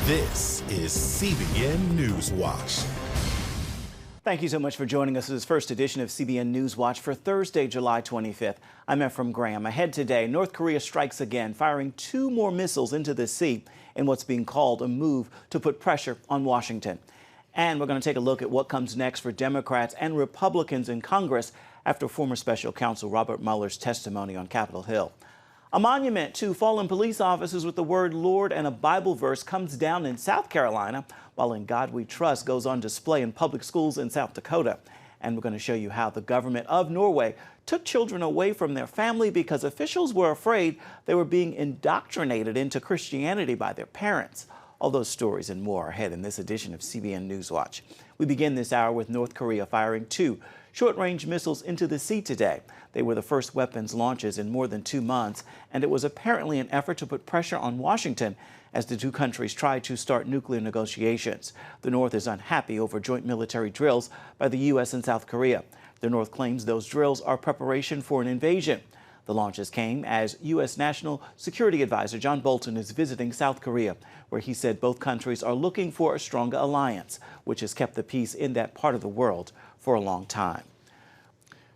This is CBN NewsWatch. Thank you so much for joining us for this first edition of CBN NewsWatch for Thursday, July 25th. I'm Ephraim Graham. Ahead today, North Korea strikes again, firing 2 more missiles into the sea in what's being called a move to put pressure on Washington. And we're going to take a look at what comes next for Democrats and Republicans in Congress after former special counsel Robert Mueller's testimony on Capitol Hill. A monument to fallen police officers with the word Lord and a Bible verse comes down in South Carolina, while In God We Trust goes on display in public schools in South Dakota. And we're going to show you how the government of Norway took children away from their family because officials were afraid they were being indoctrinated into Christianity by their parents. All those stories and more ahead in this edition of CBN Newswatch. We begin this hour with North Korea firing 2 short-range missiles into the sea today. They were the first weapons launches in more than 2 months, and it was apparently an effort to put pressure on Washington as the 2 countries try to start nuclear negotiations. The North is unhappy over joint military drills by the U.S. and South Korea. The North claims those drills are preparation for an invasion. The launches came as U.S. National Security Advisor John Bolton is visiting South Korea, where he said both countries are looking for a stronger alliance, which has kept the peace in that part of the world for a long time.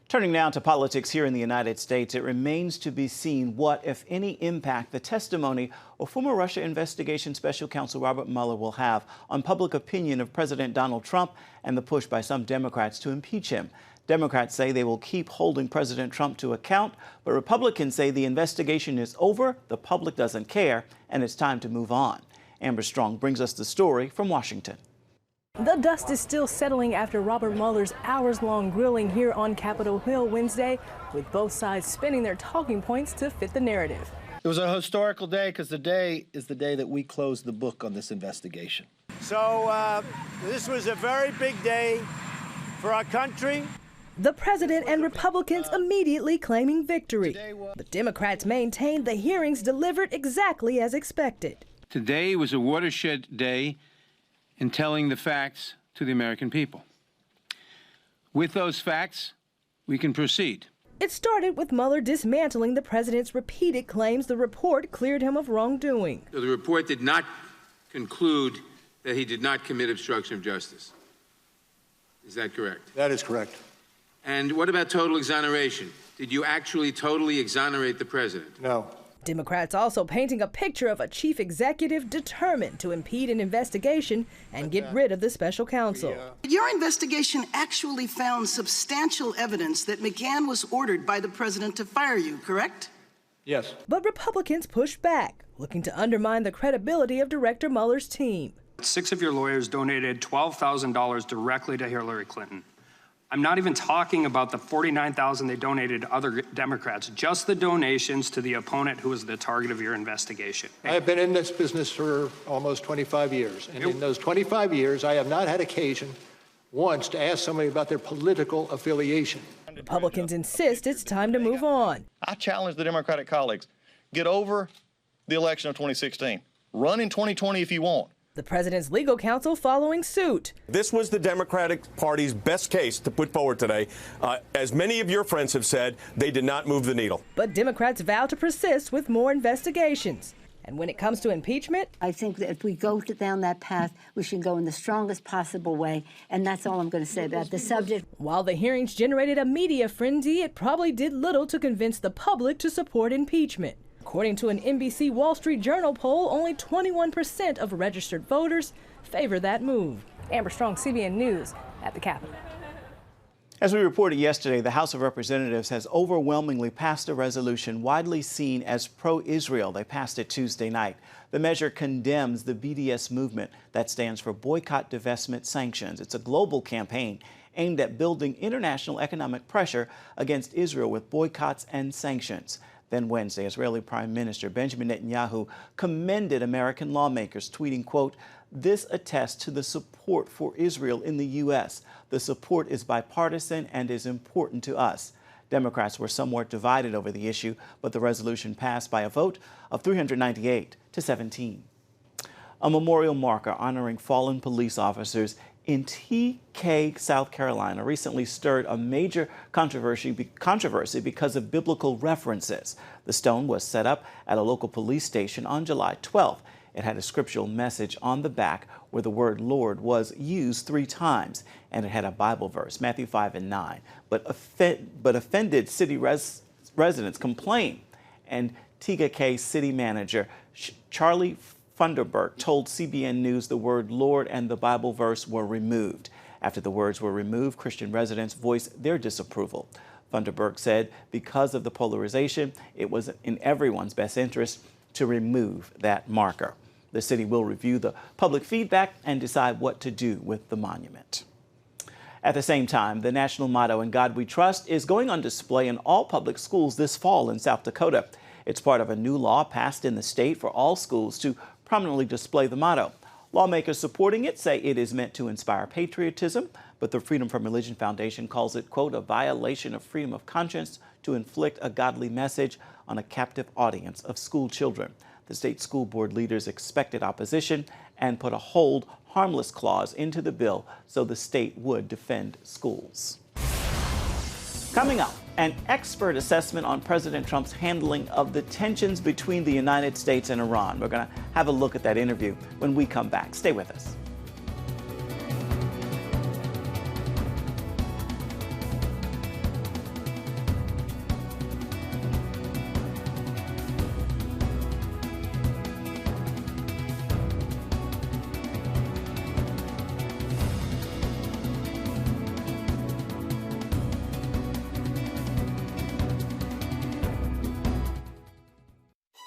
Turning now to politics here in the United States, it remains to be seen what, if any, impact the testimony of former Russia investigation special counsel Robert Mueller will have on public opinion of President Donald Trump and the push by some Democrats to impeach him. Democrats say they will keep holding President Trump to account, but Republicans say the investigation is over, the public doesn't care, and it's time to move on. Amber Strong brings us the story from Washington. The dust is still settling after Robert Mueller's hours-long grilling here on Capitol Hill Wednesday, with both sides spinning their talking points to fit the narrative. It was a historical day because today is the day that we closed the book on this investigation. So this was a very big day for our country. The president and Republicans immediately claiming victory. But Democrats maintained the hearings delivered exactly as expected. Today was a watershed day in telling the facts to the American people. With those facts, we can proceed. It started with Mueller dismantling the president's repeated claims the report cleared him of wrongdoing. So the report did not conclude that he did not commit obstruction of justice. Is that correct? That is correct. And what about total exoneration? Did you actually totally exonerate the president? No. Democrats also painting a picture of a chief executive determined to impede an investigation and get rid of the special counsel. Your investigation actually found substantial evidence that McGahn was ordered by the president to fire you, correct? Yes. But Republicans pushed back, looking to undermine the credibility of Director Mueller's team. 6 of your lawyers donated $12,000 directly to Hillary Clinton. I'm not even talking about the $49,000 they donated to other Democrats, just the donations to the opponent who was the target of your investigation. I have been in this business for almost 25 years, and in those 25 years, I have not had occasion once to ask somebody about their political affiliation. Republicans insist it's time to move on. I challenge the Democratic colleagues, get over the election of 2016. Run in 2020 if you want. The president's legal counsel following suit. This was the Democratic Party's best case to put forward today. As many of your friends have said, they did not move the needle. But Democrats vow to persist with more investigations. And when it comes to impeachment, I think that if we go down that path, we should go in the strongest possible way. And that's all I'm going to say about the subject. While the hearings generated a media frenzy, it probably did little to convince the public to support impeachment. According to an NBC Wall Street Journal poll, only 21% of registered voters favor that move. Amber Strong, CBN News at the Capitol. As we reported yesterday, the House of Representatives has overwhelmingly passed a resolution widely seen as pro-Israel. They passed it Tuesday night. The measure condemns the BDS movement that stands for Boycott, Divestment, Sanctions. It's a global campaign aimed at building international economic pressure against Israel with boycotts and sanctions. Then Wednesday, Israeli Prime Minister Benjamin Netanyahu commended American lawmakers, tweeting, quote, "This attests to the support for Israel in the U.S. The support is bipartisan and is important to us." Democrats were somewhat divided over the issue, but the resolution passed by a vote of 398 to 17. A memorial marker honoring fallen police officers in TK, South Carolina, recently stirred a major controversy because of biblical references. The stone was set up at a local police station on July 12th. It had a scriptural message on the back where the word Lord was used 3 times, and it had a Bible verse, Matthew 5:9. But offended city residents complained, and Tegakay city manager Charlie Funderburk told CBN News the word Lord and the Bible verse were removed. After the words were removed, Christian residents voiced their disapproval. Funderburk said because of the polarization, it was in everyone's best interest to remove that marker. The city will review the public feedback and decide what to do with the monument. At the same time, the national motto, "In God We Trust," is going on display in all public schools this fall in South Dakota. It's part of a new law passed in the state for all schools to prominently display the motto. Lawmakers supporting it say it is meant to inspire patriotism, but the Freedom from Religion Foundation calls it, quote, "a violation of freedom of conscience to inflict a godly message on a captive audience of school children." The state school board leaders expected opposition and put a hold harmless clause into the bill so the state would defend schools. Coming up, an expert assessment on President Trump's handling of the tensions between the United States and Iran. We're going to have a look at that interview when we come back. Stay with us.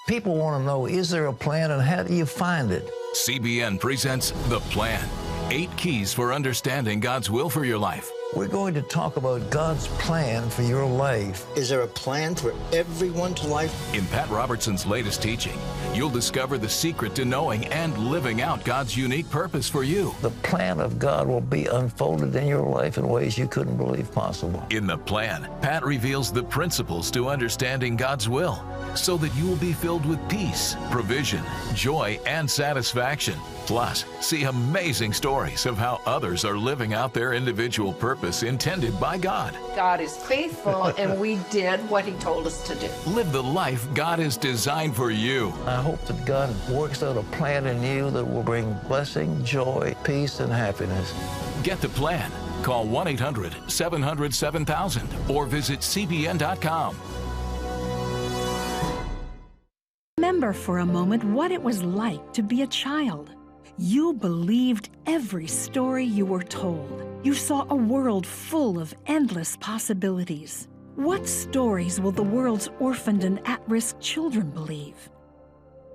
People want to know, is there a plan and how do you find it? CBN presents The Plan. 8 keys for understanding God's will for your life. We're going to talk about God's plan for your life. Is there a plan for everyone's life? In Pat Robertson's latest teaching, you'll discover the secret to knowing and living out God's unique purpose for you. The plan of God will be unfolded in your life in ways you couldn't believe possible. In The Plan, Pat reveals the principles to understanding God's will so that you will be filled with peace, provision, joy, and satisfaction. Plus, see amazing stories of how others are living out their individual purpose intended by God. God is faithful, and we did what He told us to do. Live the life God has designed for you. I hope that God works out a plan in you that will bring blessing, joy, peace, and happiness. Get The Plan. Call 1-800-700-7000 or visit CBN.com. Remember for a moment what it was like to be a child. You believed every story you were told. You saw a world full of endless possibilities. What stories will the world's orphaned and at-risk children believe?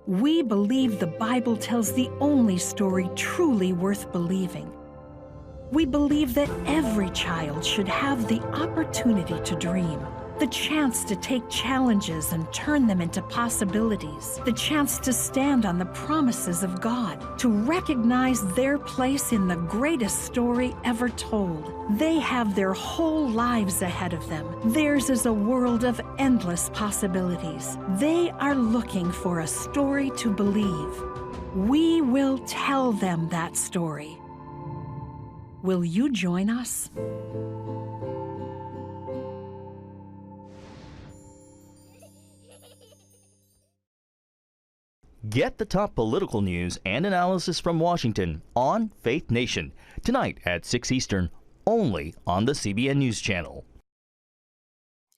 We believe the Bible tells the only story truly worth believing. We believe that every child should have the opportunity to dream, the chance to take challenges and turn them into possibilities, the chance to stand on the promises of God, to recognize their place in the greatest story ever told. They have their whole lives ahead of them. Theirs is a world of endless possibilities. They are looking for a story to believe. We will tell them that story. Will you join us? Get the top political news and analysis from Washington on Faith Nation, tonight at 6 Eastern, only on the CBN News Channel.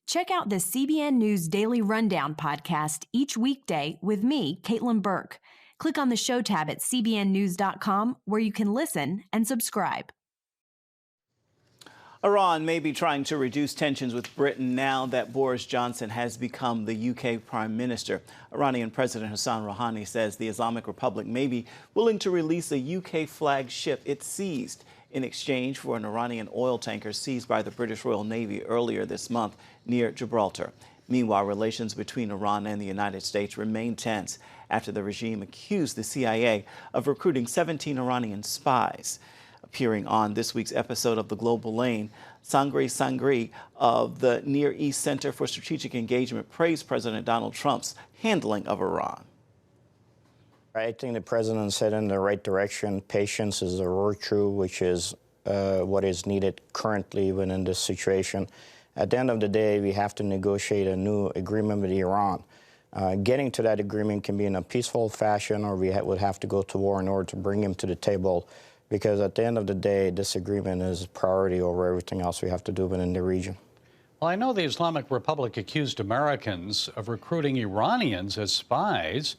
Check out the CBN News Daily Rundown podcast each weekday with me, Caitlin Burke. Click on the show tab at cbnnews.com where you can listen and subscribe. Iran may be trying to reduce tensions with Britain now that Boris Johnson has become the UK Prime Minister. Iranian President Hassan Rouhani says the Islamic Republic may be willing to release a UK flagged ship it seized in exchange for an Iranian oil tanker seized by the British Royal Navy earlier this month near Gibraltar. Meanwhile, relations between Iran and the United States remain tense after the regime accused the CIA of recruiting 17 Iranian spies. Appearing on this week's episode of The Global Lane, Sangri of the Near East Center for Strategic Engagement praised President Donald Trump's handling of Iran. I think the president's headed in the right direction. Patience is a virtue, which is what is needed currently even in this situation. At the end of the day, we have to negotiate a new agreement with Iran. Getting to that agreement can be in a peaceful fashion, or we would have to go to war in order to bring him to the table, because at the end of the day, this agreement is a priority over everything else we have to do within the region. Well, I know the Islamic Republic accused Americans of recruiting Iranians as spies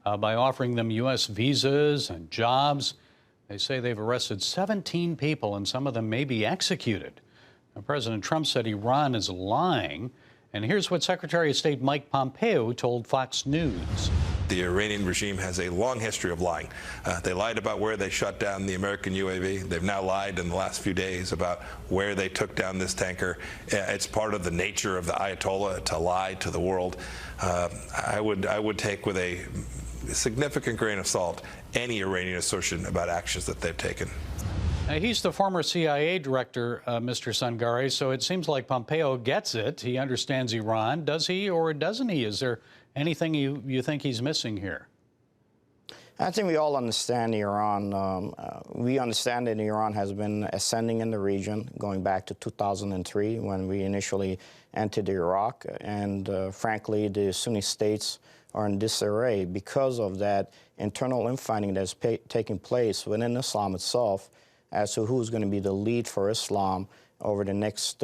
by offering them U.S. visas and jobs. They say they've arrested 17 people, and some of them may be executed. Now, President Trump said Iran is lying. And here's what Secretary of State Mike Pompeo told Fox News. The Iranian regime has a long history of lying. They lied about where they shut down the American UAV. They've now lied in the last few days about where they took down this tanker. It's part of the nature of the Ayatollah to lie to the world. I would take with a significant grain of salt any Iranian assertion about actions that they've taken. He's the former CIA director, Mr. Sangare, so it seems like Pompeo gets it. He understands Iran. Does he or doesn't he? Is there anything you think he's missing here? I think we all understand Iran. We understand that Iran has been ascending in the region going back to 2003 when we initially entered Iraq. And frankly, the Sunni states are in disarray because of that internal infighting that's taking place within Islam itself as to who's going to be the lead for Islam over the next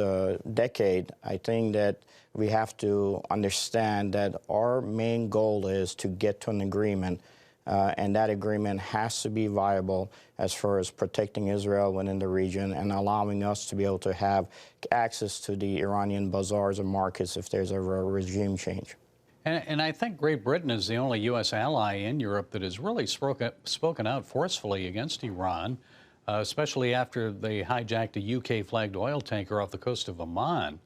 decade. I think that we have to understand that our main goal is to get to an agreement, and that agreement has to be viable as far as protecting Israel within the region and allowing us to be able to have access to the Iranian bazaars and markets if there's ever a regime change. And I think Great Britain is the only U.S. ally in Europe that has really spoken out forcefully against Iran, especially after they hijacked a UK-flagged oil tanker off the coast of Oman.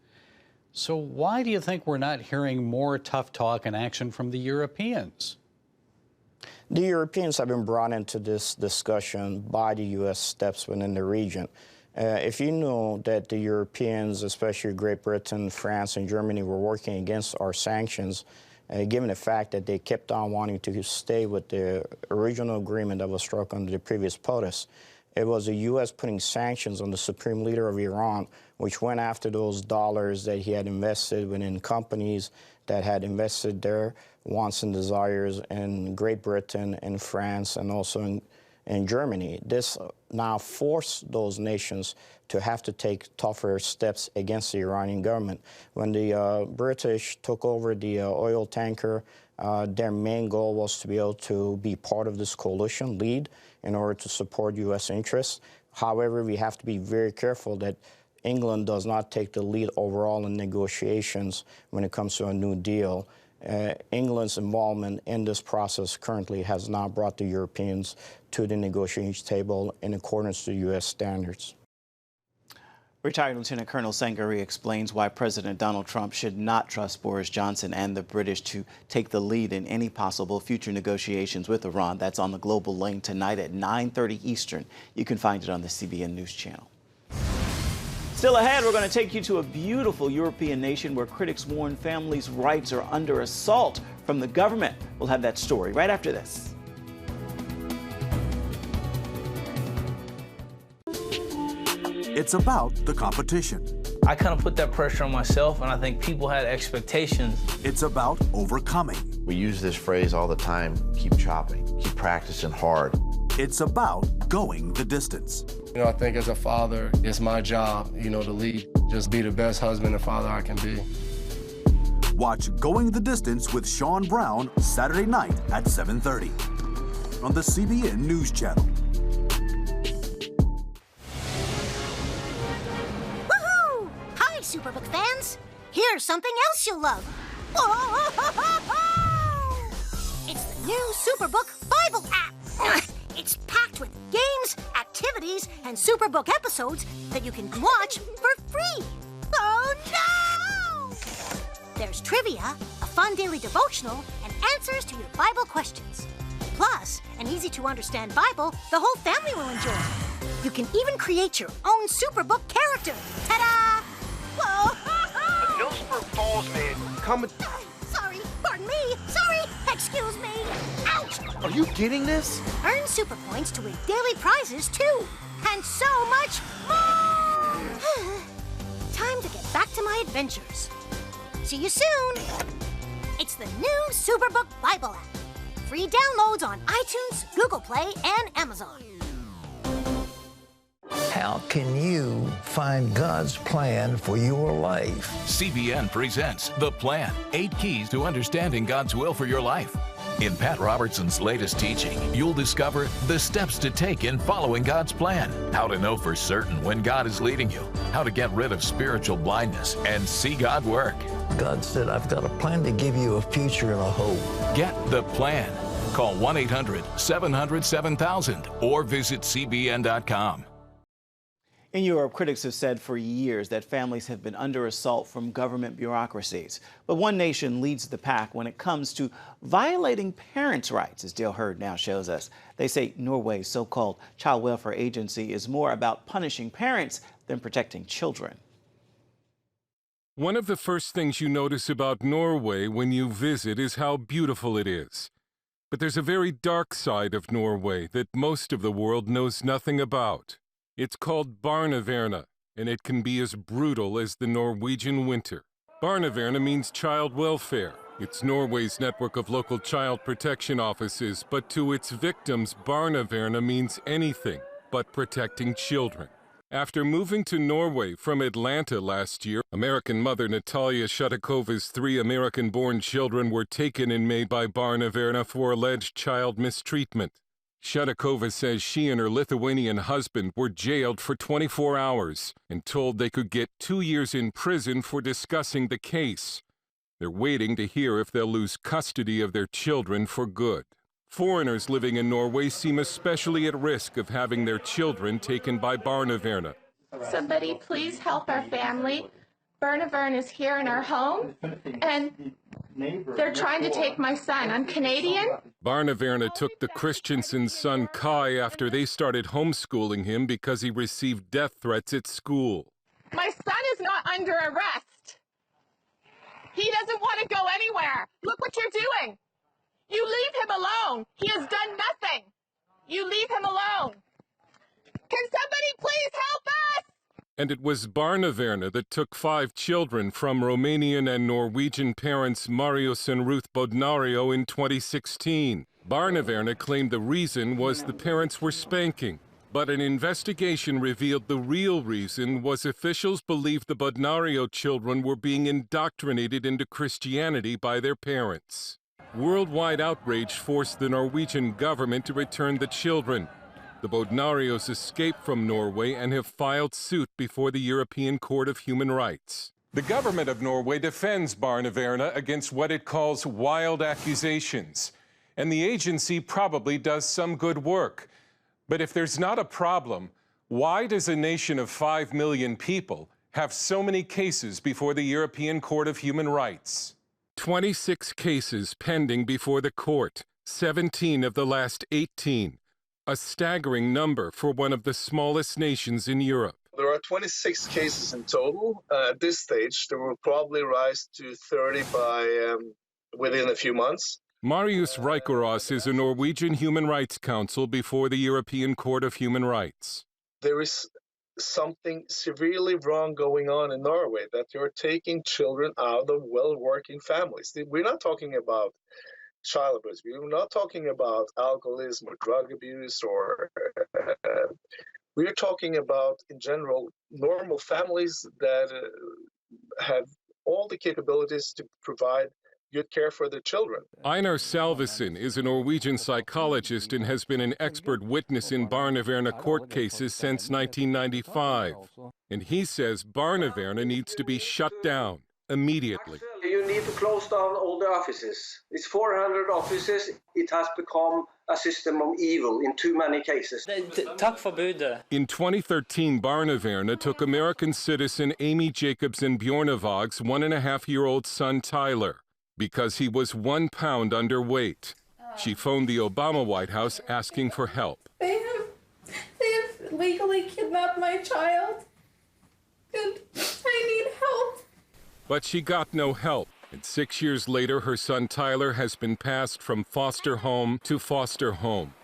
So why do you think we're not hearing more tough talk and action from the Europeans? The Europeans have been brought into this discussion by the U.S. steps within the region. If you know that the Europeans, especially Great Britain, France, and Germany, were working against our sanctions, given the fact that they kept on wanting to stay with the original agreement that was struck under the previous POTUS, it was the U.S. putting sanctions on the supreme leader of Iran, which went after those dollars that he had invested within companies that had invested their wants and desires in Great Britain, in France, and also in Germany. This now forced those nations to have to take tougher steps against the Iranian government. When the British took over the oil tanker, their main goal was to be able to be part of this coalition, lead, in order to support U.S. interests. However, we have to be very careful that England does not take the lead overall in negotiations when it comes to a new deal. England's involvement in this process currently has not brought the Europeans to the negotiation table in accordance to U.S. standards. Retired Lieutenant Colonel Sangari explains why President Donald Trump should not trust Boris Johnson and the British to take the lead in any possible future negotiations with Iran. That's on the Global Lane tonight at 9:30 Eastern. You can find it on the CBN News channel. Still ahead, we're going to take you to a beautiful European nation where critics warn families' rights are under assault from the government. We'll have that story right after this. It's about the competition. I kind of put that pressure on myself, and I think people had expectations. It's about overcoming. We use this phrase all the time, keep chopping, keep practicing hard. It's about going the distance. I think as a father, it's my job, to lead. Just be the best husband and father I can be. Watch Going the Distance with Sean Brown Saturday night at 7:30 on the CBN News Channel. Woohoo! Hi, Superbook fans. Here's something else you'll love. It's the new Superbook Bible app. It's packed with games, activities, and Superbook episodes that you can watch for free. Oh, no! There's trivia, a fun daily devotional, and answers to your Bible questions. Plus, an easy-to-understand Bible the whole family will enjoy. You can even create your own Superbook character. Ta-da! Whoa! Hillsborough Falls man, come... Sorry, pardon me. Sorry, excuse me. Ouch! Are you getting this? Earn super points to win daily prizes, too. And so much more! Time to get back to my adventures. See you soon! It's the new Superbook Bible app. Free downloads on iTunes, Google Play, and Amazon. How can you find God's plan for your life? CBN presents The Plan, 8 Keys to Understanding God's Will for Your Life. In Pat Robertson's latest teaching, you'll discover the steps to take in following God's plan, how to know for certain when God is leading you, how to get rid of spiritual blindness and see God work. God said, I've got a plan to give you a future and a hope. Get The Plan. Call 1-800-700-7000 or visit CBN.com. In Europe, critics have said for years that families have been under assault from government bureaucracies. But one nation leads the pack when it comes to violating parents' rights, as Dale Hurd now shows us. They say Norway's so-called child welfare agency is more about punishing parents than protecting children. One of the first things you notice about Norway when you visit is how beautiful it is. But there's a very dark side of Norway that most of the world knows nothing about. It's called barnevernet, and it can be as brutal as the Norwegian winter. Barnevernet means child welfare. It's Norway's network of local child protection offices, but to its victims, barnevernet means anything but protecting children. After moving to Norway from Atlanta last year, American mother Natalia Shatakova's 3 American-born children were taken in May by barnevernet for alleged child mistreatment. Shatakova says she and her Lithuanian husband were jailed for 24 hours and told they could get 2 years in prison for discussing the case. They're waiting to hear if they'll lose custody of their children for good. Foreigners living in Norway seem especially at risk of having their children taken by barnevernet. Somebody please help our family. Barnevernet is here in our home, and they're trying to take my son. I'm Canadian. Barnevernet took the Christensen's son Kai after they started homeschooling him because he received death threats at school. My son is not under arrest. He doesn't want to go anywhere. Look what you're doing. You leave him alone. He has done nothing. You leave him alone. Can somebody please help us? And it was barnevernet that took 5 children from Romanian and Norwegian parents Marius and Ruth Bodnario in 2016. Barnevernet claimed the reason was the parents were spanking. But an investigation revealed the real reason was officials believed the Bodnario children were being indoctrinated into Christianity by their parents. Worldwide outrage forced the Norwegian government to return the children. The Bodnarios escaped from Norway and have filed suit before the European Court of Human Rights. The government of Norway defends barnevernet against what it calls wild accusations. And the agency probably does some good work. But if there's not a problem, why does a nation of 5 million people have so many cases before the European Court of Human Rights? 26 cases pending before the court, 17 of the last 18. A staggering number for one of the smallest nations in Europe. There are 26 cases in total. At this stage, there will probably rise to 30 by within a few months. Marius Reikerås is a Norwegian human rights counsel before the European Court of Human Rights. There is something severely wrong going on in Norway, that you're taking children out of well-working families. We're not talking about child abuse. We're not talking about alcoholism or drug abuse, or we're talking about, in general, normal families that have all the capabilities to provide good care for their children. Einar Salvesen is a Norwegian psychologist and has been an expert witness in barnevernet court cases since 1995. And he says barnevernet needs to be shut down immediately. You need to close down all the offices. It's 400 offices. It has become a system of evil in too many cases. In 2013, barnevernet took American citizen Amy Jacobsen Bjornevag's 1.5-year-old son Tyler because he was 1 pound underweight. She phoned the Obama White House asking for help. They have legally kidnapped my child, and I need help. But she got no help, and 6 years later, her son Tyler has been passed from foster home to foster home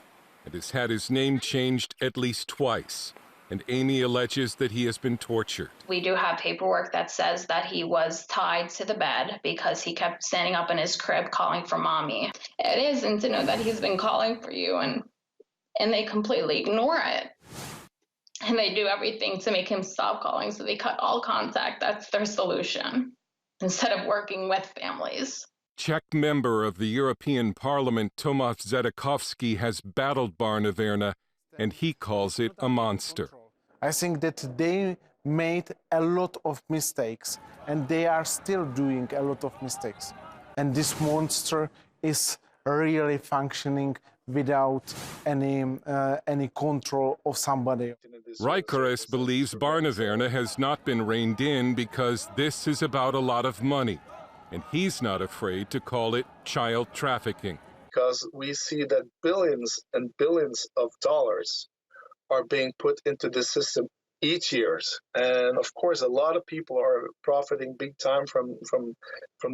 and has had his name changed at least twice. and Amy alleges that he has been tortured. We do have paperwork that says that he was tied to the bed because he kept standing up in his crib calling for mommy. It isn't to know that he's been calling for you and they completely ignore it. And they do everything to make him stop calling, so they cut all contact. That's their solution, instead of working with families. Czech member of the European Parliament Tomáš Zedekovský has battled Barneverna, and he calls it a monster. I think that they made a lot of mistakes, and they are still doing a lot of mistakes. And this monster is really functioning without any control of somebody. Rijkeres believes Barneverna has not been reined in because this is about a lot of money, and he's not afraid to call it child trafficking. Because we see that billions and billions of dollars are being put into the system each year, and of course a lot of people are profiting big time from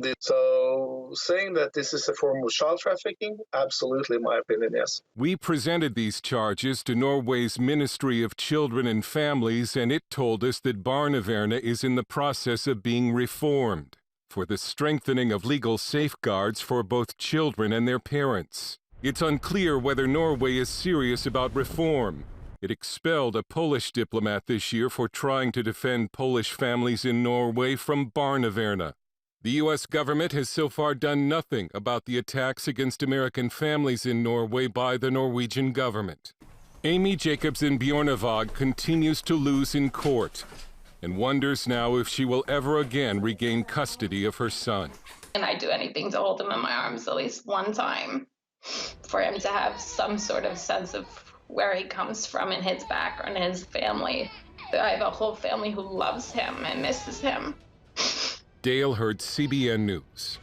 this. So saying that this is a form of child trafficking, absolutely, in my opinion, yes. We presented these charges to Norway's Ministry of Children and Families, and it told us that Barneverna is in the process of being reformed for the strengthening of legal safeguards for both children and their parents. It's unclear whether Norway is serious about reform. It expelled a Polish diplomat this year for trying to defend Polish families in Norway from Barneverna. The U.S. government has so far done nothing about the attacks against American families in Norway by the Norwegian government. Amy Jacobsen Bjornevag continues to lose in court and wonders now if she will ever again regain custody of her son. And I'd do anything to hold him in my arms at least one time for him to have some sort of sense of where he comes from in his background, his family. I have a whole family who loves him and misses him. Dale Hurd, CBN News.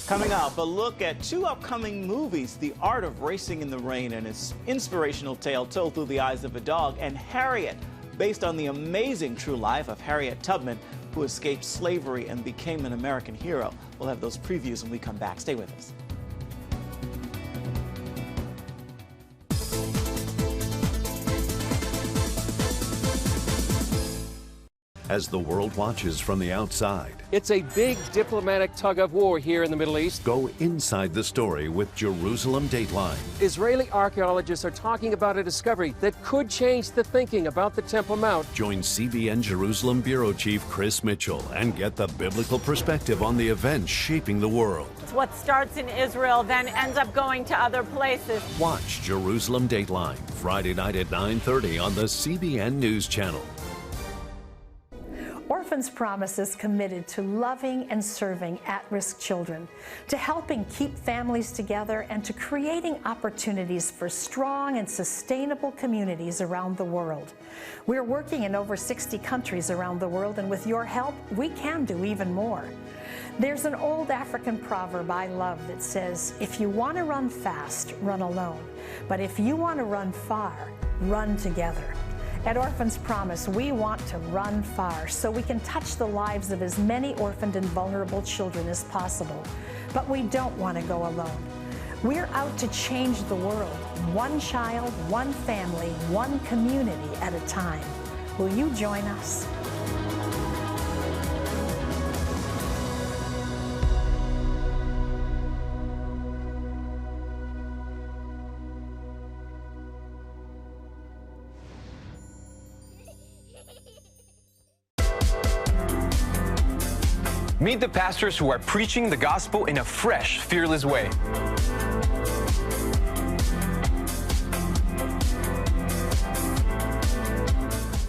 Coming up, a look at two upcoming movies, The Art of Racing in the Rain and its inspirational tale told through the eyes of a dog, and Harriet, based on the amazing true life of Harriet Tubman, who escaped slavery and became an American hero. We'll have those previews when we come back. Stay with us. As the world watches from the outside, it's a big diplomatic tug of war here in the Middle East. Go inside the story with Jerusalem Dateline. Israeli archaeologists are talking about a discovery that could change the thinking about the Temple Mount. Join CBN Jerusalem Bureau Chief Chris Mitchell and get the biblical perspective on the events shaping the world. What starts in Israel then ends up going to other places. Watch Jerusalem Dateline, Friday night at 9:30 on the CBN News Channel. Orphans Promise is committed to loving and serving at-risk children, to helping keep families together, and to creating opportunities for strong and sustainable communities around the world. We're working in over 60 countries around the world, and with your help, we can do even more. There's an old African proverb I love that says, if you want to run fast, run alone. But if you want to run far, run together. At Orphans Promise, we want to run far so we can touch the lives of as many orphaned and vulnerable children as possible. But we don't want to go alone. We're out to change the world, one child, one family, one community at a time. Will you join us? Meet the pastors who are preaching the gospel in a fresh, fearless way.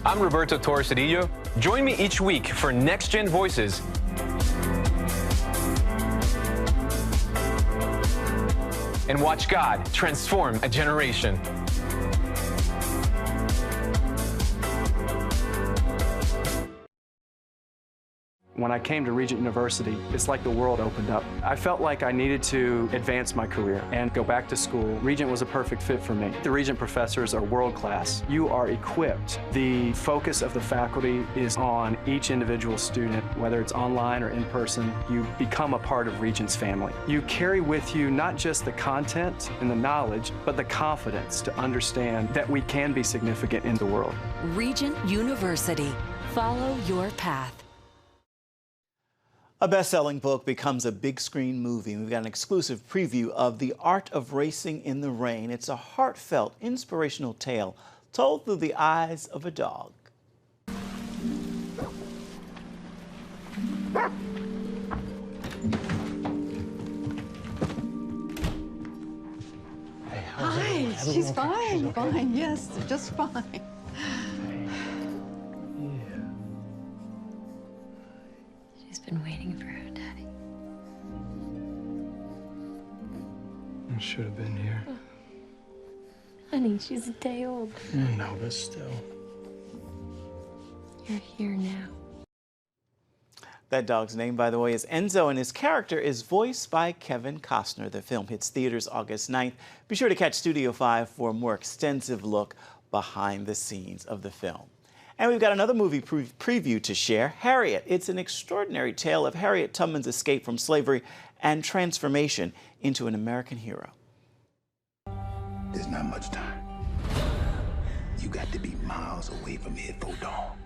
I'm Roberto Torres-Cedillo. Join me each week for Next Gen Voices. And watch God transform a generation. When I came to Regent University, it's like the world opened up. I felt like I needed to advance my career and go back to school. Regent was a perfect fit for me. The Regent professors are world class. You are equipped. The focus of the faculty is on each individual student, whether it's online or in person. You become a part of Regent's family. You carry with you not just the content and the knowledge, but the confidence to understand that we can be significant in the world. Regent University. Follow your path. A best-selling book becomes a big screen movie. We've got an exclusive preview of The Art of Racing in the Rain. It's a heartfelt, inspirational tale told through the eyes of a dog. Hi, she's fine, fine, yes, just fine. She's been waiting for her daddy. I should have been here. Honey, she's a day old. No, but still. You're here now. That dog's name, by the way, is Enzo, and his character is voiced by Kevin Costner. The film hits theaters August 9th. Be sure to catch Studio 5 for a more extensive look behind the scenes of the film. And we've got another movie preview to share, Harriet. It's an extraordinary tale of Harriet Tubman's escape from slavery and transformation into an American hero. There's not much time. You got to be miles away from here before dawn.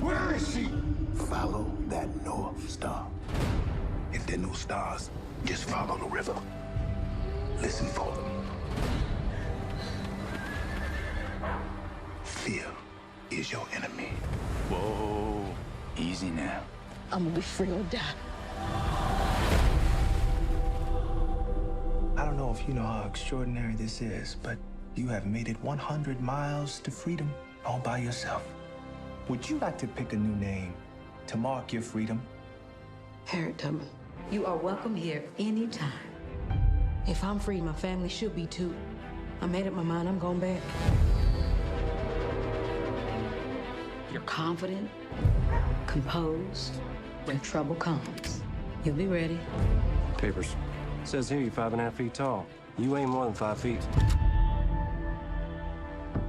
Where is she? Follow that North Star. If there are no stars, just follow the river. Listen for them. Fear is your enemy. Whoa, easy now. I'm gonna be free or die. I don't know if you know how extraordinary this is, but you have made it 100 miles to freedom all by yourself. Would you like to pick a new name to mark your freedom? Harriet Tubman, you are welcome here anytime. If I'm free, my family should be too. I made up my mind, I'm going back. You're confident, composed. When trouble comes, you'll be ready. Papers. Says here you're 5.5 feet tall. You ain't more than 5 feet.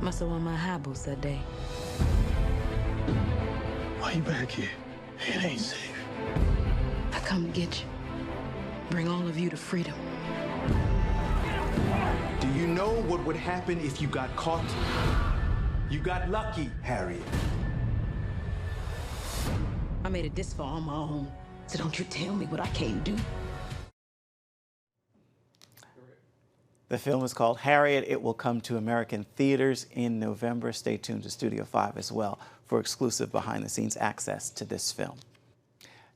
Must have won my high boots that day. Why you back here? It ain't safe. I come to get you. Bring all of you to freedom. Do you know what would happen if you got caught? You got lucky, Harriet. I made it this far on my own, so don't you tell me what I can't do. The film is called Harriet. It will come to American theaters in November. Stay tuned to Studio 5 as well for exclusive behind-the-scenes access to this film.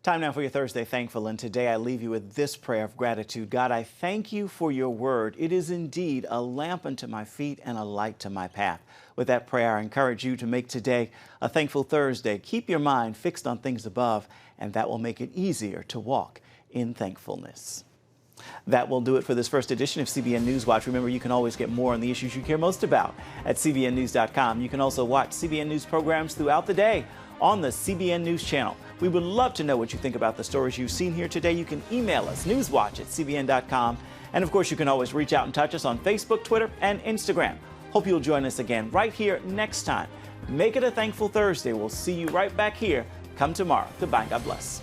Time now for your Thursday Thankful, and today I leave you with this prayer of gratitude. God, I thank you for your word. It is indeed a lamp unto my feet and a light to my path. With that prayer, I encourage you to make today a thankful Thursday. Keep your mind fixed on things above, and that will make it easier to walk in thankfulness. That will do it for this first edition of CBN NewsWatch. Remember, you can always get more on the issues you care most about at cbnnews.com. You can also watch CBN News programs throughout the day on the CBN News channel. We would love to know what you think about the stories you've seen here today. You can email us, newswatch@cbn.com. And of course, you can always reach out and touch us on Facebook, Twitter, and Instagram. Hope you'll join us again right here next time. Make it a thankful Thursday. We'll see you right back here come tomorrow. Goodbye. God bless.